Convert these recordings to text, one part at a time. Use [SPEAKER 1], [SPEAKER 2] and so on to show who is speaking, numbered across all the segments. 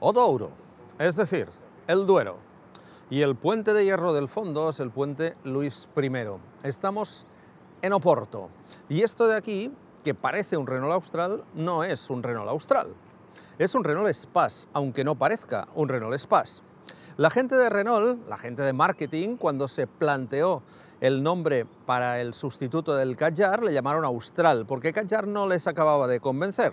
[SPEAKER 1] o Douro, es decir, el Duero. Y el puente de hierro del fondo es el puente Luis I. Estamos en Oporto. Y esto de aquí, que parece un Renault Austral, no es un Renault Austral. Es un Renault Espace, aunque no parezca un Renault Espace. La gente de Renault, la gente de marketing, cuando se planteó el nombre para el sustituto del Kadjar, le llamaron Austral, porque Kadjar no les acababa de convencer.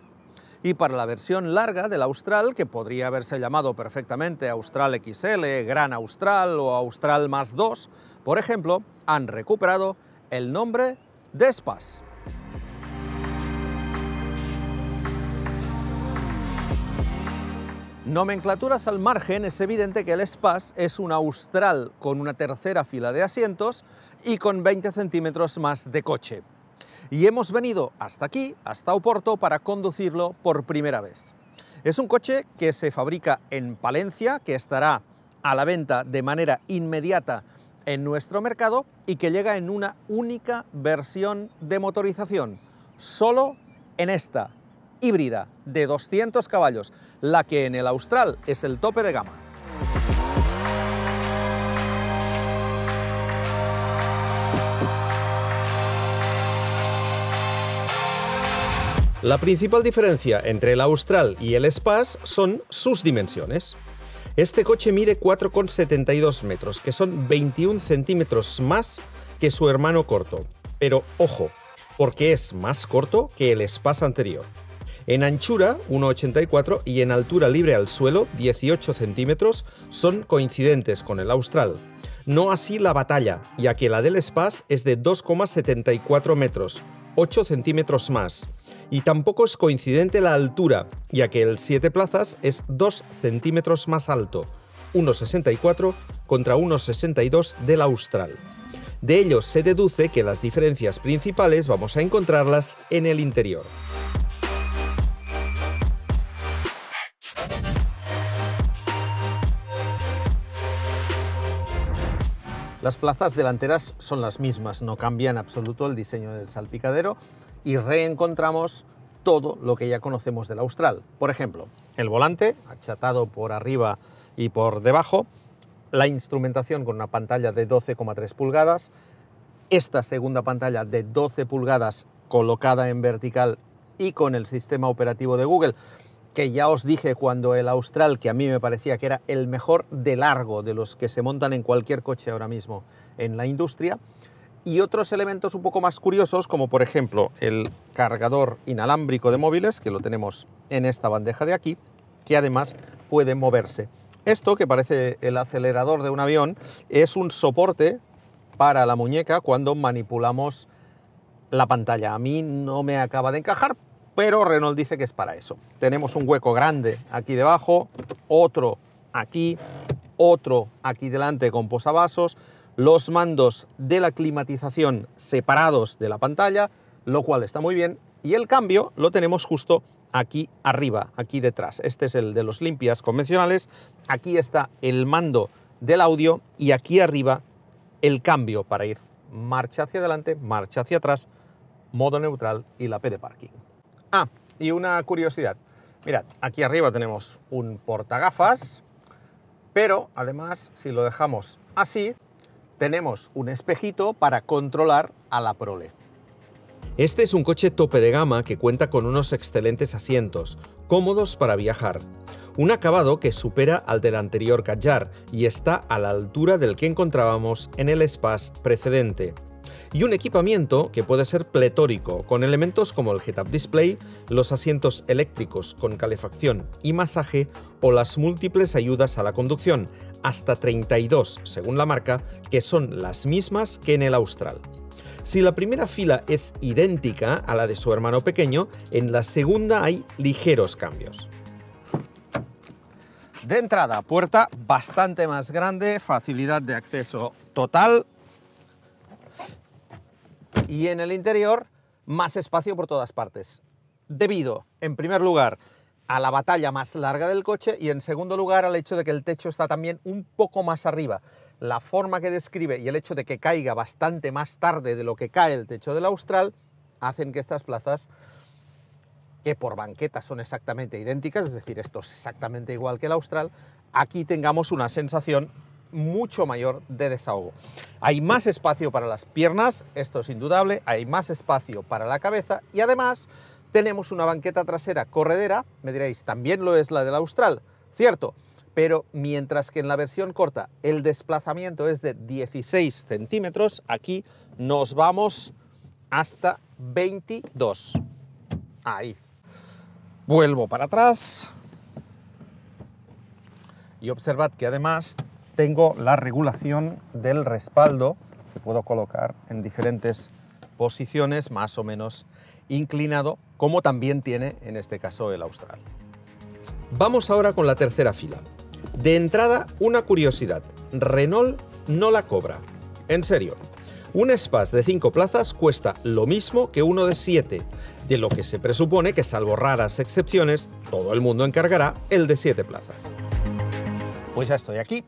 [SPEAKER 1] Y para la versión larga del Austral, que podría haberse llamado perfectamente Austral XL, Gran Austral o Austral más 2, por ejemplo, han recuperado el nombre de Espace. Nomenclaturas al margen, es evidente que el Espace es un Austral con una tercera fila de asientos y con 20 centímetros más de coche. Y hemos venido hasta aquí, hasta Oporto, para conducirlo por primera vez. Es un coche que se fabrica en Palencia, que estará a la venta de manera inmediata en nuestro mercado y que llega en una única versión de motorización, solo en esta híbrida de 200 caballos, la que en el Austral es el tope de gama. La principal diferencia entre el Austral y el Espace son sus dimensiones. Este coche mide 4,72 metros, que son 21 centímetros más que su hermano corto. Pero ojo, porque es más corto que el Espace anterior. En anchura, 1,84 y en altura libre al suelo, 18 centímetros, son coincidentes con el Austral. No así la batalla, ya que la del Espace es de 2,74 metros, 8 centímetros más. Y tampoco es coincidente la altura, ya que el 7 plazas es 2 centímetros más alto, 1,64 contra 1,62 del Austral. De ello se deduce que las diferencias principales vamos a encontrarlas en el interior. Las plazas delanteras son las mismas, no cambia en absoluto el diseño del salpicadero y reencontramos todo lo que ya conocemos del Austral. Por ejemplo, el volante achatado por arriba y por debajo, la instrumentación con una pantalla de 12,3 pulgadas, esta segunda pantalla de 12 pulgadas colocada en vertical y con el sistema operativo de Google, que ya os dije cuando el Austral, que a mí me parecía que era el mejor de largo de los que se montan en cualquier coche ahora mismo en la industria, y otros elementos un poco más curiosos, como por ejemplo el cargador inalámbrico de móviles, que lo tenemos en esta bandeja de aquí, que además puede moverse. Esto, que parece el acelerador de un avión, es un soporte para la muñeca cuando manipulamos la pantalla. A mí no me acaba de encajar, pero Renault dice que es para eso. Tenemos un hueco grande aquí debajo, otro aquí delante con posavasos, los mandos de la climatización separados de la pantalla, lo cual está muy bien, y el cambio lo tenemos justo aquí arriba, aquí detrás. Este es el de los limpias convencionales, aquí está el mando del audio y aquí arriba el cambio para ir marcha hacia adelante, marcha hacia atrás, modo neutral y la P de parking. Ah, y una curiosidad. Mirad, aquí arriba tenemos un portagafas, pero además, si lo dejamos así, tenemos un espejito para controlar a la prole. Este es un coche tope de gama que cuenta con unos excelentes asientos, cómodos para viajar. Un acabado que supera al del anterior Kadjar y está a la altura del que encontrábamos en el Espace precedente. Y un equipamiento que puede ser pletórico, con elementos como el head-up display, los asientos eléctricos con calefacción y masaje o las múltiples ayudas a la conducción, hasta 32 según la marca, que son las mismas que en el Austral. Si la primera fila es idéntica a la de su hermano pequeño, en la segunda hay ligeros cambios. De entrada, puerta bastante más grande, facilidad de acceso total. Y en el interior, más espacio por todas partes, debido, en primer lugar, a la batalla más larga del coche y, en segundo lugar, al hecho de que el techo está también un poco más arriba. La forma que describe y el hecho de que caiga bastante más tarde de lo que cae el techo del Austral hacen que estas plazas que por banquetas son exactamente idénticas, es decir, esto es exactamente igual que el Austral, aquí tengamos una sensación mucho mayor de desahogo. Hay más espacio para las piernas, esto es indudable, hay más espacio para la cabeza y además tenemos una banqueta trasera corredera, me diréis, también lo es la del Austral, cierto, pero mientras que en la versión corta el desplazamiento es de 16 centímetros, aquí nos vamos hasta 22. Ahí. Vuelvo para atrás y observad que además tengo la regulación del respaldo que puedo colocar en diferentes posiciones más o menos inclinado, como también tiene en este caso el Austral. Vamos ahora con la tercera fila. De entrada, una curiosidad, Renault no la cobra. En serio, un Espace de 5 plazas cuesta lo mismo que uno de 7, de lo que se presupone que, salvo raras excepciones, todo el mundo encargará el de 7 plazas. Pues ya estoy aquí.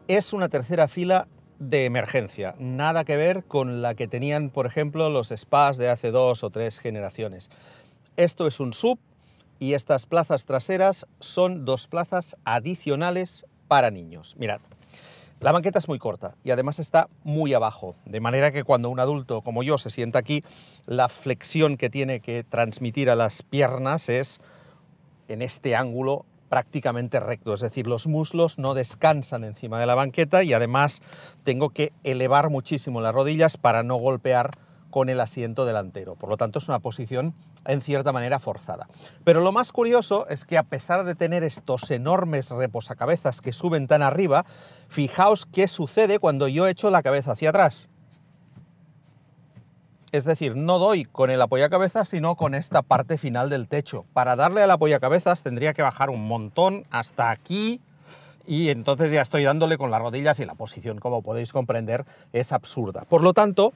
[SPEAKER 1] Es una tercera fila de emergencia, nada que ver con la que tenían, por ejemplo, los Espace de hace 2 o 3 generaciones. Esto es un SUV y estas plazas traseras son 2 plazas adicionales para niños. Mirad, la banqueta es muy corta y además está muy abajo, de manera que cuando un adulto como yo se sienta aquí, la flexión que tiene que transmitir a las piernas es en este ángulo prácticamente recto, es decir, los muslos no descansan encima de la banqueta y además tengo que elevar muchísimo las rodillas para no golpear con el asiento delantero. Por lo tanto, es una posición en cierta manera forzada. Pero lo más curioso es que a pesar de tener estos enormes reposacabezas que suben tan arriba, fijaos qué sucede cuando yo echo la cabeza hacia atrás. Es decir, no doy con el apoyacabezas, sino con esta parte final del techo. Para darle al apoyacabezas tendría que bajar un montón hasta aquí y entonces ya estoy dándole con las rodillas y la posición, como podéis comprender, es absurda. Por lo tanto,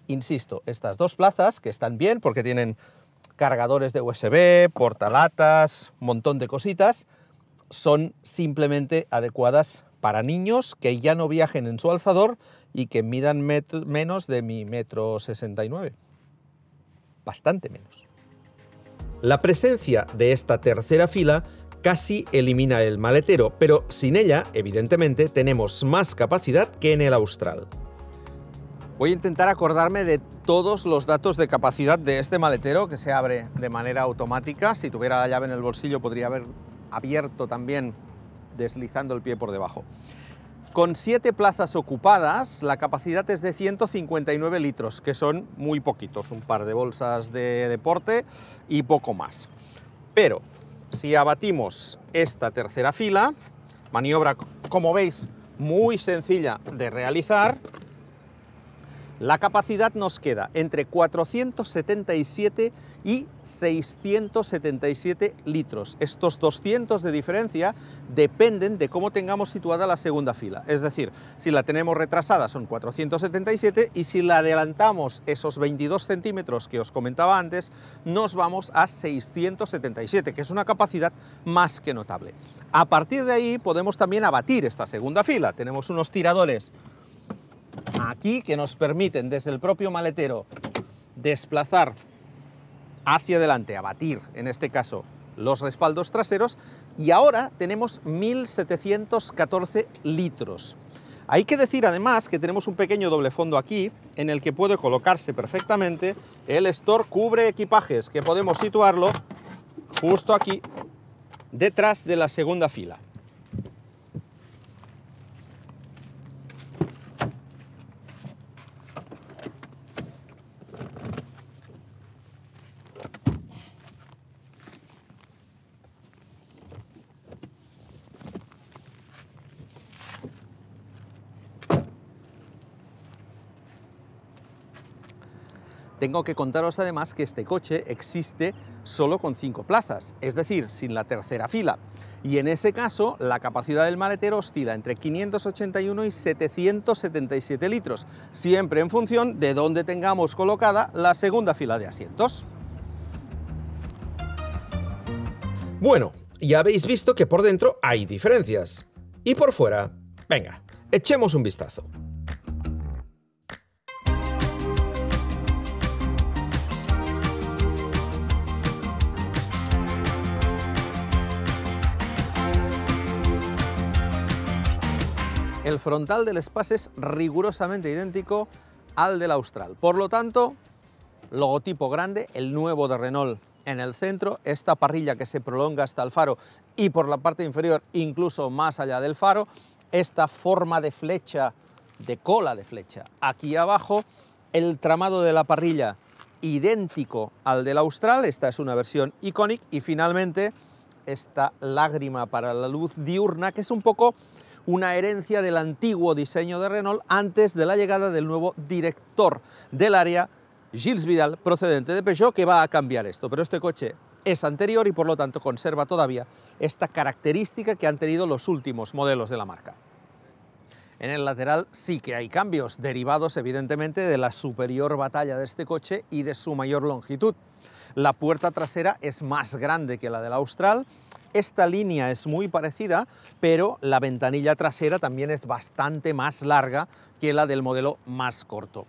[SPEAKER 1] insisto, estas 2 plazas, que están bien porque tienen cargadores de USB, portalatas, un montón de cositas, son simplemente adecuadas para niños que ya no viajen en su alzador y que midan menos de mi 1,69 m. Bastante menos. La presencia de esta tercera fila casi elimina el maletero, pero sin ella, evidentemente, tenemos más capacidad que en el Austral. Voy a intentar acordarme de todos los datos de capacidad de este maletero, que se abre de manera automática. Si tuviera la llave en el bolsillo podría haber abierto también deslizando el pie por debajo. Con 7 plazas ocupadas, la capacidad es de 159 litros, que son muy poquitos, un par de bolsas de deporte y poco más. Pero si abatimos esta tercera fila, maniobra, como veis, muy sencilla de realizar, la capacidad nos queda entre 477 y 677 litros. Estos 200 de diferencia dependen de cómo tengamos situada la segunda fila. Es decir, si la tenemos retrasada son 477 y si la adelantamos esos 22 centímetros que os comentaba antes, nos vamos a 677, que es una capacidad más que notable. A partir de ahí podemos también abatir esta segunda fila. Tenemos unos tiradores aquí que nos permiten desde el propio maletero desplazar hacia adelante, abatir en este caso los respaldos traseros, y ahora tenemos 1714 litros. Hay que decir además que tenemos un pequeño doble fondo aquí en el que puede colocarse perfectamente el Store cubre equipajes, que podemos situarlo justo aquí detrás de la segunda fila. Tengo que contaros además que este coche existe solo con 5 plazas, es decir, sin la tercera fila. Y en ese caso, la capacidad del maletero oscila entre 581 y 777 litros, siempre en función de dónde tengamos colocada la segunda fila de asientos. Bueno, ya habéis visto que por dentro hay diferencias. ¿Y por fuera? Venga, echemos un vistazo. El frontal del Espace es rigurosamente idéntico al del Austral. Por lo tanto, logotipo grande, el nuevo de Renault en el centro, esta parrilla que se prolonga hasta el faro y por la parte inferior incluso más allá del faro, esta forma de flecha, de cola de flecha aquí abajo, el tramado de la parrilla idéntico al del Austral, esta es una versión Iconic, y finalmente esta lágrima para la luz diurna, que es un poco una herencia del antiguo diseño de Renault antes de la llegada del nuevo director del área, Gilles Vidal, procedente de Peugeot, que va a cambiar esto. Pero este coche es anterior y por lo tanto conserva todavía esta característica que han tenido los últimos modelos de la marca. En el lateral sí que hay cambios, derivados evidentemente de la superior batalla de este coche y de su mayor longitud. La puerta trasera es más grande que la del Austral. Esta línea es muy parecida, pero la ventanilla trasera también es bastante más larga que la del modelo más corto.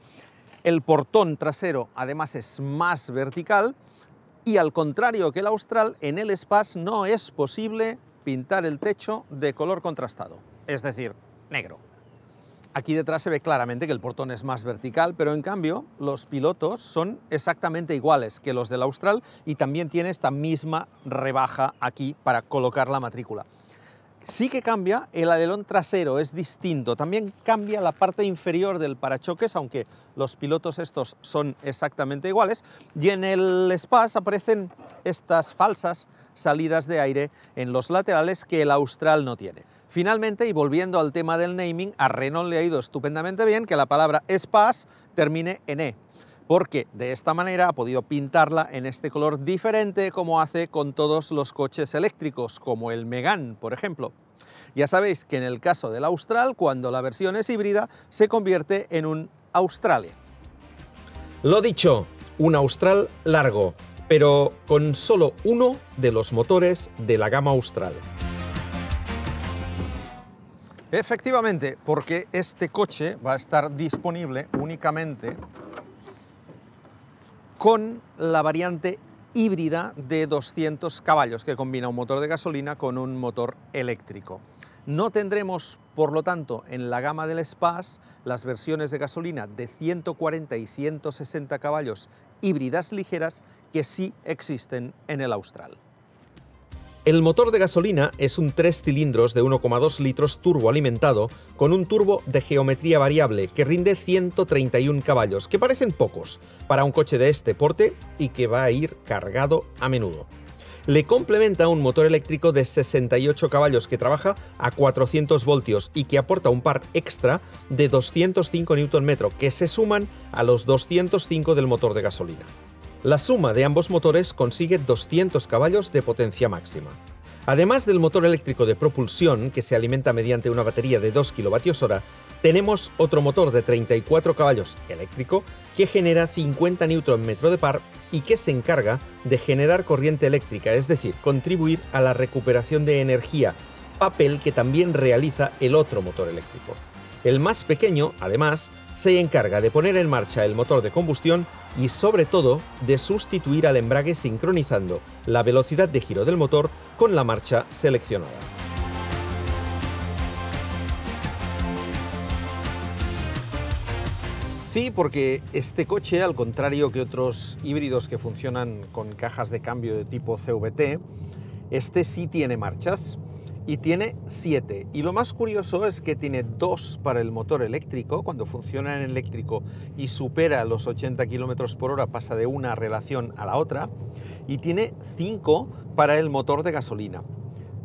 [SPEAKER 1] El portón trasero además es más vertical y, al contrario que el Austral, en el Espace no es posible pintar el techo de color contrastado, es decir, negro. Aquí detrás se ve claramente que el portón es más vertical, pero en cambio los pilotos son exactamente iguales que los del Austral y también tiene esta misma rebaja aquí para colocar la matrícula. Sí que cambia, el alerón trasero es distinto, también cambia la parte inferior del parachoques, aunque los pilotos estos son exactamente iguales, y en el Espace aparecen estas falsas salidas de aire en los laterales que el Austral no tiene. Finalmente, y volviendo al tema del naming, a Renault le ha ido estupendamente bien que la palabra Espace termine en E, porque de esta manera ha podido pintarla en este color diferente, como hace con todos los coches eléctricos, como el Megane, por ejemplo. Ya sabéis que en el caso del Austral, cuando la versión es híbrida, se convierte en un Australe. Lo dicho, un Austral largo, pero con solo uno de los motores de la gama Austral. Efectivamente, porque este coche va a estar disponible únicamente con la variante híbrida de 200 caballos, que combina un motor de gasolina con un motor eléctrico. No tendremos, por lo tanto, en la gama del Espace las versiones de gasolina de 140 y 160 caballos híbridas ligeras que sí existen en el Austral. El motor de gasolina es un 3 cilindros de 1,2 litros turboalimentado con un turbo de geometría variable que rinde 131 caballos, que parecen pocos para un coche de este porte y que va a ir cargado a menudo. Le complementa un motor eléctrico de 68 caballos que trabaja a 400 voltios y que aporta un par extra de 205 Nm que se suman a los 205 del motor de gasolina. La suma de ambos motores consigue 200 caballos de potencia máxima. Además del motor eléctrico de propulsión, que se alimenta mediante una batería de 2 kWh, tenemos otro motor de 34 caballos eléctrico que genera 50 Nm de par y que se encarga de generar corriente eléctrica, es decir, contribuir a la recuperación de energía, papel que también realiza el otro motor eléctrico. El más pequeño, además, se encarga de poner en marcha el motor de combustión y, sobre todo, de sustituir al embrague sincronizando la velocidad de giro del motor con la marcha seleccionada. Sí, porque este coche, al contrario que otros híbridos que funcionan con cajas de cambio de tipo CVT, este sí tiene marchas. Y tiene 7. Y lo más curioso es que tiene 2 para el motor eléctrico. Cuando funciona en eléctrico y supera los 80 km por hora pasa de una relación a la otra. Y tiene 5 para el motor de gasolina.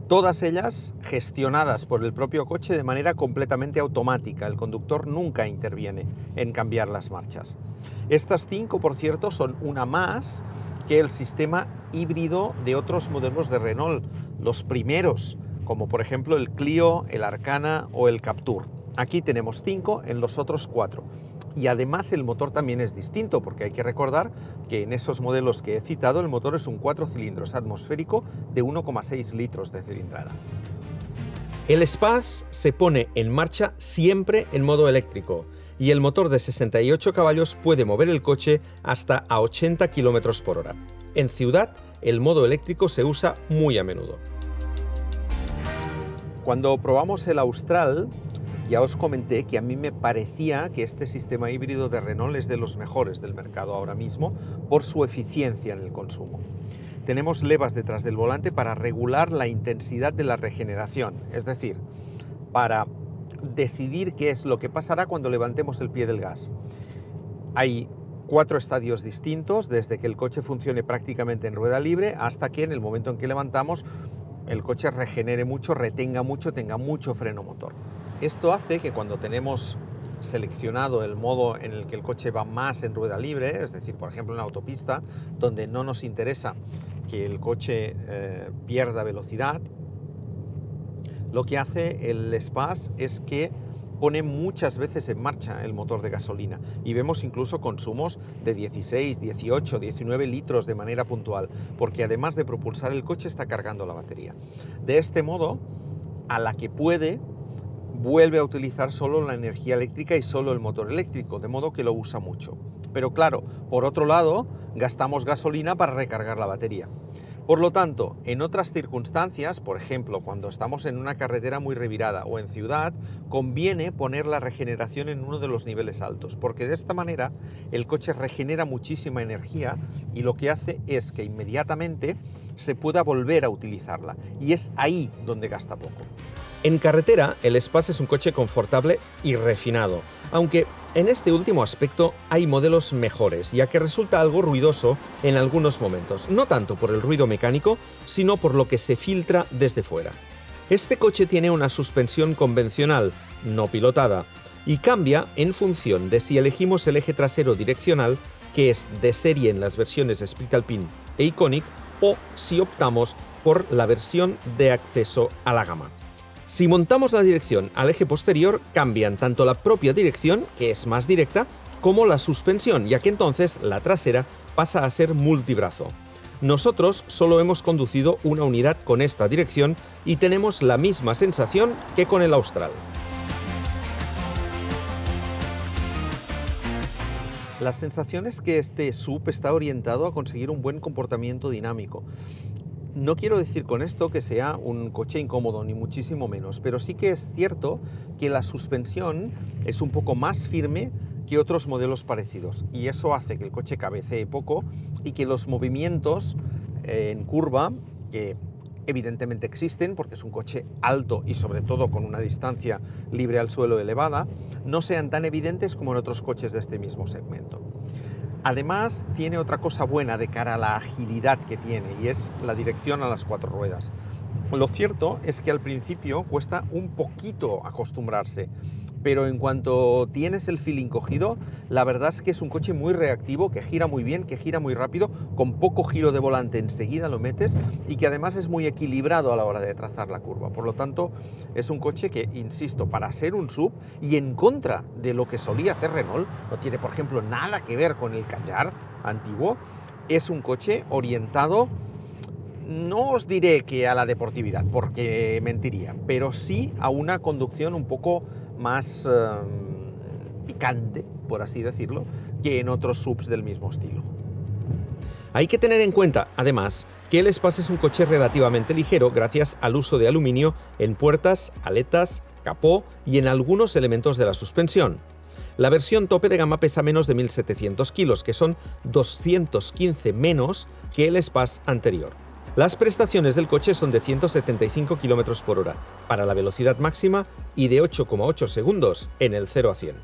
[SPEAKER 1] Todas ellas gestionadas por el propio coche de manera completamente automática. El conductor nunca interviene en cambiar las marchas. Estas 5, por cierto, son una más que el sistema híbrido de otros modelos de Renault, los primeros, como por ejemplo el Clio, el Arcana o el Captur. Aquí tenemos 5, en los otros 4. Y además el motor también es distinto, porque hay que recordar que en esos modelos que he citado el motor es un 4 cilindros atmosférico de 1,6 litros de cilindrada. El Espace se pone en marcha siempre en modo eléctrico y el motor de 68 caballos puede mover el coche hasta a 80 km por hora. En ciudad, el modo eléctrico se usa muy a menudo. Cuando probamos el Austral, Ya os comenté que a mí me parecía que este sistema híbrido de Renault es de los mejores del mercado ahora mismo por su eficiencia en el consumo. Tenemos levas detrás del volante para regular la intensidad de la regeneración, es decir, para decidir qué es lo que pasará cuando levantemos el pie del gas. Hay 4 estadios distintos, desde que el coche funcione prácticamente en rueda libre hasta que en el momento en que levantamos el coche regenere mucho, retenga mucho, tenga mucho freno motor. Esto hace que cuando tenemos seleccionado el modo en el que el coche va más en rueda libre, es decir, por ejemplo en la autopista, donde no nos interesa que el coche pierda velocidad, lo que hace el Espace es que pone muchas veces en marcha el motor de gasolina y vemos incluso consumos de 16, 18, 19 litros de manera puntual, porque además de propulsar el coche está cargando la batería. De este modo, a la que puede, vuelve a utilizar solo la energía eléctrica y solo el motor eléctrico, de modo que lo usa mucho. Pero claro, por otro lado, gastamos gasolina para recargar la batería. Por lo tanto, en otras circunstancias, por ejemplo, cuando estamos en una carretera muy revirada o en ciudad, conviene poner la regeneración en uno de los niveles altos, porque de esta manera el coche regenera muchísima energía y lo que hace es que inmediatamente se pueda volver a utilizarla, y es ahí donde gasta poco. En carretera, el Espace es un coche confortable y refinado, aunque en este último aspecto hay modelos mejores, ya que resulta algo ruidoso en algunos momentos, no tanto por el ruido mecánico, sino por lo que se filtra desde fuera. Este coche tiene una suspensión convencional, no pilotada, y cambia en función de si elegimos el eje trasero direccional, que es de serie en las versiones Split Alpine e Iconic, o si optamos por la versión de acceso a la gama. Si montamos la dirección al eje posterior, cambian tanto la propia dirección, que es más directa, como la suspensión, ya que entonces la trasera pasa a ser multibrazo. Nosotros solo hemos conducido una unidad con esta dirección y tenemos la misma sensación que con el Austral. La sensación es que este SUV está orientado a conseguir un buen comportamiento dinámico. No quiero decir con esto que sea un coche incómodo, ni muchísimo menos, pero sí que es cierto que la suspensión es un poco más firme que otros modelos parecidos, y eso hace que el coche cabecee poco y que los movimientos en curva, que evidentemente existen porque es un coche alto y sobre todo con una distancia libre al suelo elevada, no sean tan evidentes como en otros coches de este mismo segmento. Además, tiene otra cosa buena de cara a la agilidad que tiene, y es la dirección a las 4 ruedas. Lo cierto es que al principio cuesta un poquito acostumbrarse, pero en cuanto tienes el feeling cogido, la verdad es que es un coche muy reactivo, que gira muy bien, que gira muy rápido, con poco giro de volante enseguida lo metes, y que además es muy equilibrado a la hora de trazar la curva. Por lo tanto, es un coche que, insisto, para ser un SUV y en contra de lo que solía hacer Renault, no tiene, por ejemplo, nada que ver con el Kadjar antiguo, es un coche orientado, no os diré que a la deportividad, porque mentiría, pero sí a una conducción un poco más picante, por así decirlo, que en otros SUVs del mismo estilo. Hay que tener en cuenta, además, que el Espace es un coche relativamente ligero gracias al uso de aluminio en puertas, aletas, capó y en algunos elementos de la suspensión. La versión tope de gama pesa menos de 1.700 kilos, que son 215 menos que el Espace anterior. Las prestaciones del coche son de 175 km por hora para la velocidad máxima y de 8,8 segundos en el 0 a 100.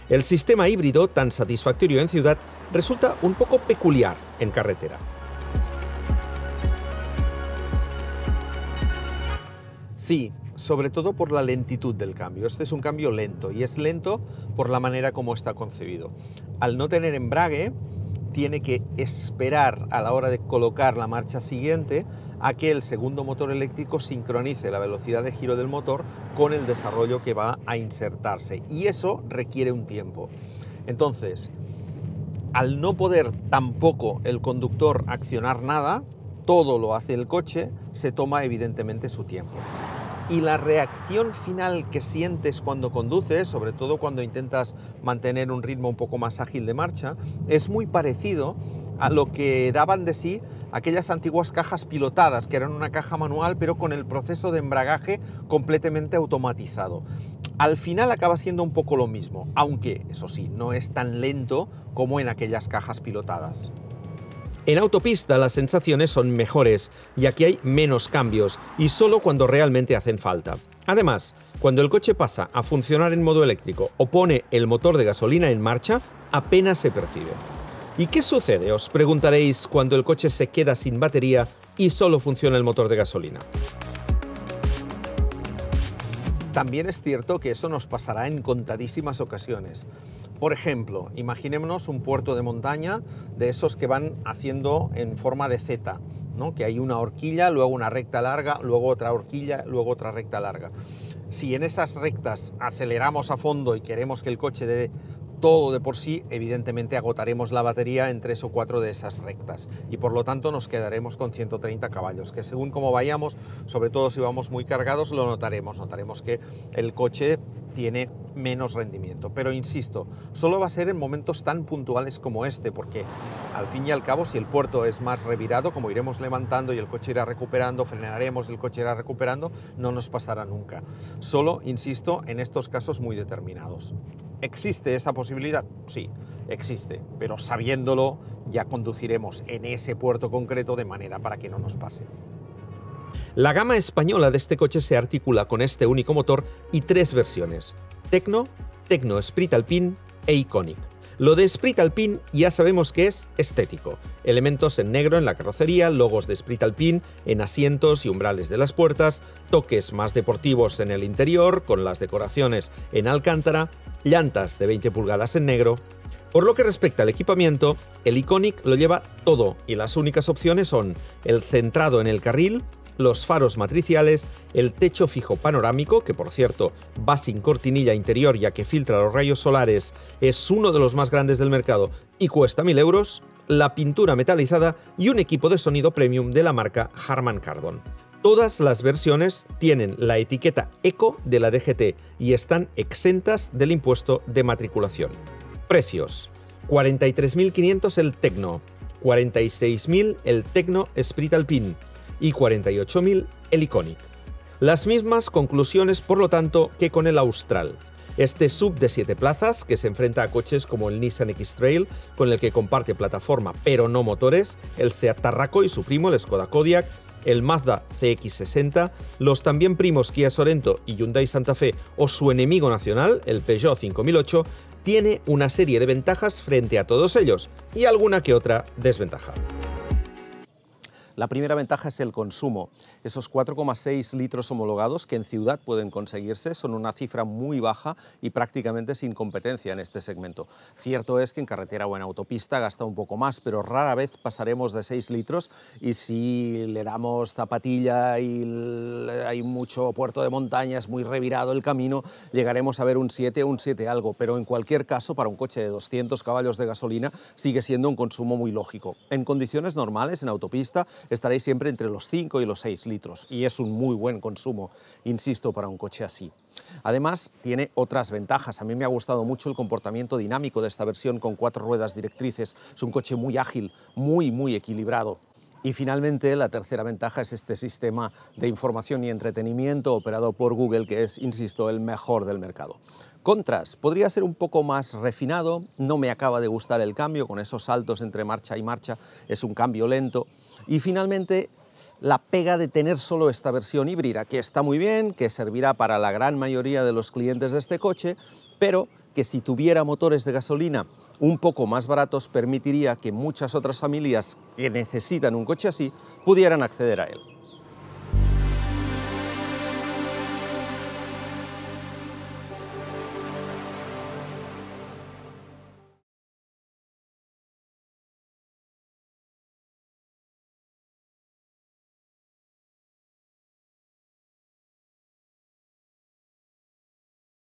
[SPEAKER 1] El sistema híbrido, tan satisfactorio en ciudad, resulta un poco peculiar en carretera. Sí, sobre todo por la lentitud del cambio. Este es un cambio lento, y es lento por la manera como está concebido. Al no tener embrague, tiene que esperar a la hora de colocar la marcha siguiente a que el segundo motor eléctrico sincronice la velocidad de giro del motor con el desarrollo que va a insertarse, y eso requiere un tiempo. Entonces, al no poder tampoco el conductor accionar nada, todo lo hace el coche, se toma evidentemente su tiempo. Y la reacción final que sientes cuando conduces, sobre todo cuando intentas mantener un ritmo un poco más ágil de marcha, es muy parecido a lo que daban de sí aquellas antiguas cajas pilotadas, que eran una caja manual pero con el proceso de embragaje completamente automatizado. Al final acaba siendo un poco lo mismo, aunque, eso sí, no es tan lento como en aquellas cajas pilotadas. En autopista las sensaciones son mejores, ya que hay menos cambios y solo cuando realmente hacen falta. Además, cuando el coche pasa a funcionar en modo eléctrico o pone el motor de gasolina en marcha, apenas se percibe. ¿Y qué sucede, os preguntaréis, cuando el coche se queda sin batería y solo funciona el motor de gasolina? También es cierto que eso nos pasará en contadísimas ocasiones. Por ejemplo, imaginémonos un puerto de montaña de esos que van haciendo en forma de Z, ¿no? Que hay una horquilla, luego una recta larga, luego otra horquilla, luego otra recta larga. Si en esas rectas aceleramos a fondo y queremos que el coche dé todo de por sí, evidentemente agotaremos la batería en 3 o 4 de esas rectas y por lo tanto nos quedaremos con 130 caballos, que según como vayamos, sobre todo si vamos muy cargados, lo notaremos que el coche tiene menos rendimiento. Pero insisto, solo va a ser en momentos tan puntuales como este, porque al fin y al cabo, si el puerto es más revirado, como iremos levantando y el coche irá recuperando, frenaremos, el coche irá recuperando, no nos pasará nunca. Solo, insisto, en estos casos muy determinados. ¿Existe esa posibilidad? Sí, existe, pero sabiéndolo ya conduciremos en ese puerto concreto de manera para que no nos pase. La gama española de este coche se articula con este único motor y 3 versiones: Tecno, Tecno Esprit Alpine e Iconic. Lo de Esprit Alpine ya sabemos que es estético. Elementos en negro en la carrocería, logos de Esprit Alpine en asientos y umbrales de las puertas, toques más deportivos en el interior, con las decoraciones en alcántara, llantas de 20 pulgadas en negro. Por lo que respecta al equipamiento, el Iconic lo lleva todo y las únicas opciones son el centrado en el carril, los faros matriciales, el techo fijo panorámico, que por cierto va sin cortinilla interior ya que filtra los rayos solares, es uno de los más grandes del mercado y cuesta 1.000 euros, la pintura metalizada y un equipo de sonido premium de la marca Harman Kardon. Todas las versiones tienen la etiqueta Eco de la DGT y están exentas del impuesto de matriculación. Precios: 43.500 el Tecno, 46.000 el Tecno Esprit Alpine y 48.000 el Iconic. Las mismas conclusiones, por lo tanto, que con el Austral. Este SUV de 7 plazas, que se enfrenta a coches como el Nissan X-Trail, con el que comparte plataforma pero no motores, el Seat Tarraco y su primo, el Skoda Kodiaq, el Mazda CX-60, los también primos Kia Sorento y Hyundai Santa Fe o su enemigo nacional, el Peugeot 5008, tiene una serie de ventajas frente a todos ellos y alguna que otra desventaja. La primera ventaja es el consumo. Esos 4,6 litros homologados que en ciudad pueden conseguirse son una cifra muy baja y prácticamente sin competencia en este segmento. Cierto es que en carretera o en autopista gasta un poco más, pero rara vez pasaremos de 6 litros y si le damos zapatilla y hay mucho puerto de montaña, es muy revirado el camino, llegaremos a ver un 7 o un 7 algo, pero en cualquier caso para un coche de 200 caballos de gasolina sigue siendo un consumo muy lógico. En condiciones normales, en autopista, estaréis siempre entre los 5 y los 6 litros y es un muy buen consumo, insisto, para un coche así. Además, tiene otras ventajas. A mí me ha gustado mucho el comportamiento dinámico de esta versión con 4 ruedas directrices. Es un coche muy ágil, muy equilibrado. Y finalmente, la tercera ventaja es este sistema de información y entretenimiento operado por Google, que es, insisto, el mejor del mercado. Contras: podría ser un poco más refinado, no me acaba de gustar el cambio, con esos saltos entre marcha y marcha, es un cambio lento. Y finalmente, la pega de tener solo esta versión híbrida, que está muy bien, que servirá para la gran mayoría de los clientes de este coche, pero que si tuviera motores de gasolina un poco más baratos permitiría que muchas otras familias que necesitan un coche así pudieran acceder a él.